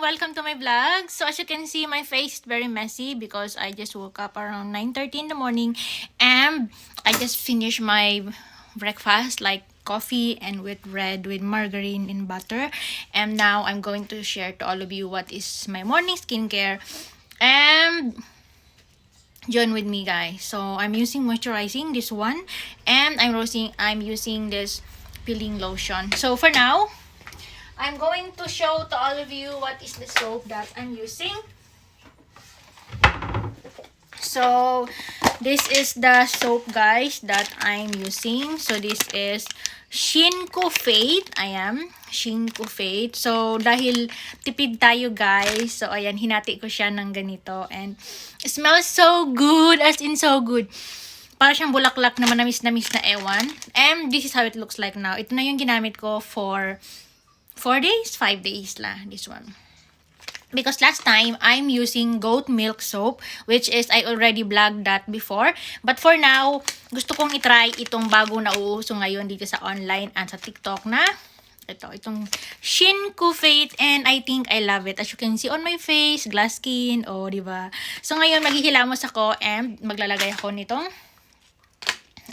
Welcome to my vlog. So as you can see, my face is very messy because I just woke up around 9:30 in the morning and I just finished my breakfast like coffee and with margarine and butter. And now I'm going to share to all of you what is my morning skincare. And join with me, guys. So I'm using moisturizing this one, and I'm using this peeling lotion. So for now, I'm going to show to all of you what is the soap that I'm using. So this is the soap, guys, that I'm using. So this is Shinko Fate. Shinko Fate. So dahil tipid tayo, guys. So ayan, hinati ko siya ng ganito. And it smells so good. As in so good. Para siyang bulaklak na manamis-namis na ewan. And this is how it looks like now. Ito na yung ginamit ko for 4 days, 5 days la, this one. Because last time, I'm using goat milk soap, which is, I already vlogged that before. But for now, gusto kong itry itong bago na uuso ngayon dito sa online and sa TikTok na itong Shinko Fate, and I think I love it. As you can see on my face, glass skin, diba? So ngayon, maghihilamos ako and maglalagay ako nitong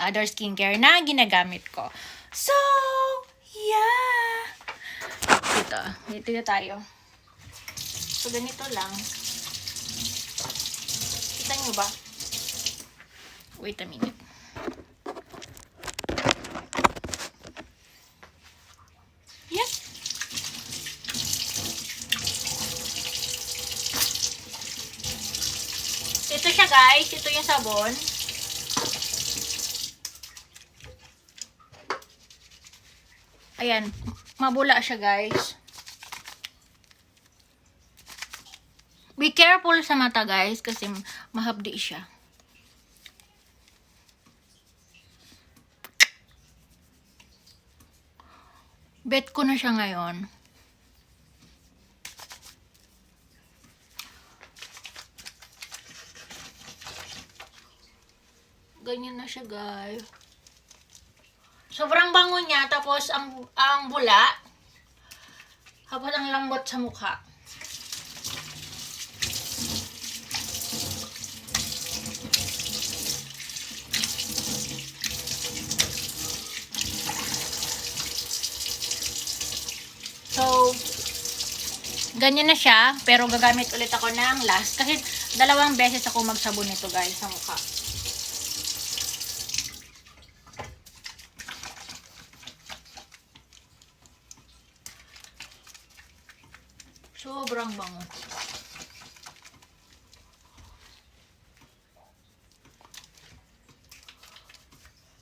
other skincare na ginagamit ko. So, yeah! Dito tayo. So, ganito lang. Kita nyo ba? Wait a minute. Yes. Ito siya, guys. Ito yung sabon. Ayan. Mabula siya, guys. Be careful sa mata, guys, kasi mahabdi siya. Bet ko na siya ngayon. Ganyan na siya, guys. Sobrang bango niya, tapos ang bula, tapos ang lambot sa mukha. So, ganyan na siya, pero gagamit ulit ako ng last. Kasi 2 beses ako magsabon nito, guys, sa mukha. Sobrang bango.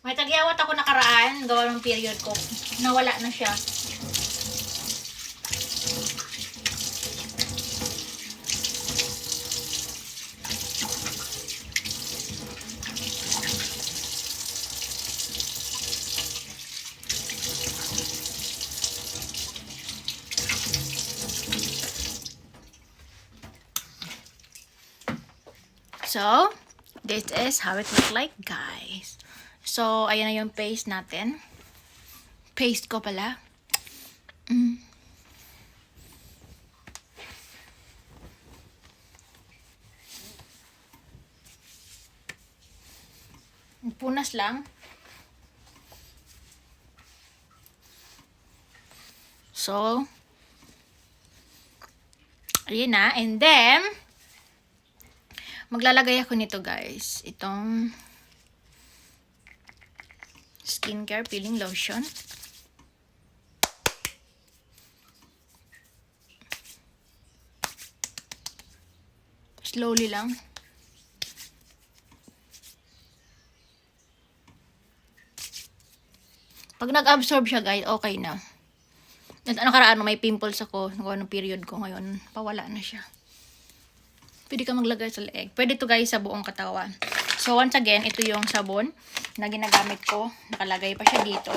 May tagyawat ako nakaraan, gawa ng period ko. Nawala na siya. So, this is how it looks like, guys. So, ayan na yung paste natin. Paste ko pala. Punas lang. So, ayan na. And then, maglalagay ako nito, guys. Itong skincare peeling lotion. Slowly lang. Pag nag-absorb siya, guys, okay na. At nakaraan, may pimples ako. Nung period ko ngayon, pawala na siya. Pwede ka maglagay sa leeg. Pwede to, guys, sa buong katawan. So, once again, ito yung sabon na ginagamit ko. Nakalagay pa siya dito.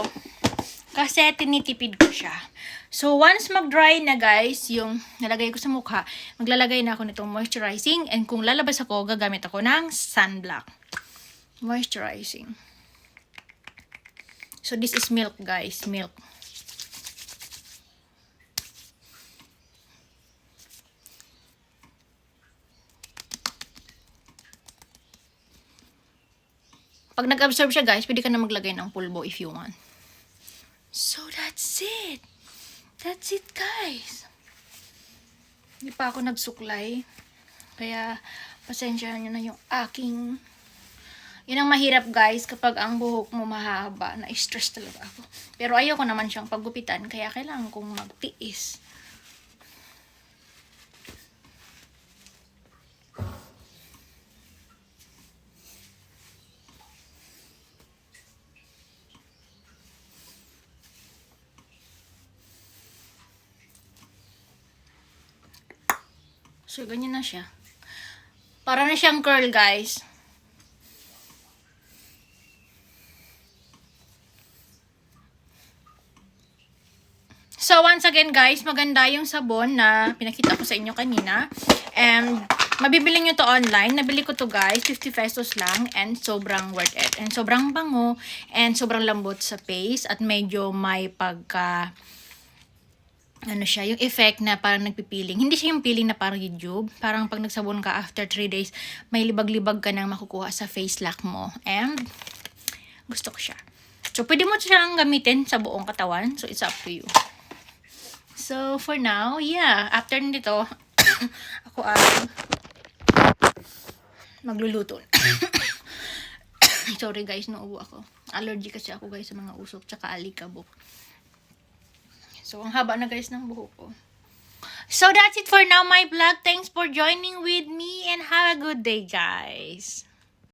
Kasi tinitipid ko siya. So, once mag-dry na, guys, yung nalagay ko sa mukha, maglalagay na ako nitong moisturizing. And kung lalabas ako, gagamit ako ng sunblock. Moisturizing. So, this is milk, guys. Milk. Pag nag-absorb siya, guys, pwede ka na maglagay ng pulbo if you want. So, that's it. That's it, guys. Hindi pa ako nagsuklay. Kaya, pasensyahan nyo na yung aking... Yun ang mahirap, guys, kapag ang buhok mo mahaba. Na-stress talaga ako. Pero ayoko naman siyang paggupitan, kaya kailangan kong magtiis. So, ganyan na siya. Para na siyang curl, guys. So, once again, guys, maganda yung sabon na pinakita ko sa inyo kanina. And, mabibili nyo to online. Nabili ko to, guys. 50 pesos lang. And, sobrang worth it. And, sobrang bango. And, sobrang lambot sa face. At medyo may pagka... ano siya, yung effect na parang nagpipiling. Hindi siya yung peeling na parang YouTube. Parang pag nagsabon ka after 3 days, may libag-libag ka nang makukuha sa face lock mo. And, gusto ko siya. So, pwede mo siyang gamitin sa buong katawan. So, it's up to you. So, for now, yeah. After nito, ako ay magluluto. Sorry guys, naubo ako. Allergy kasi ako guys sa mga usok tsaka alikabok. So, ang haba na guys ng buhok ko. So, that's it for now, my vlog. Thanks for joining with me and have a good day, guys.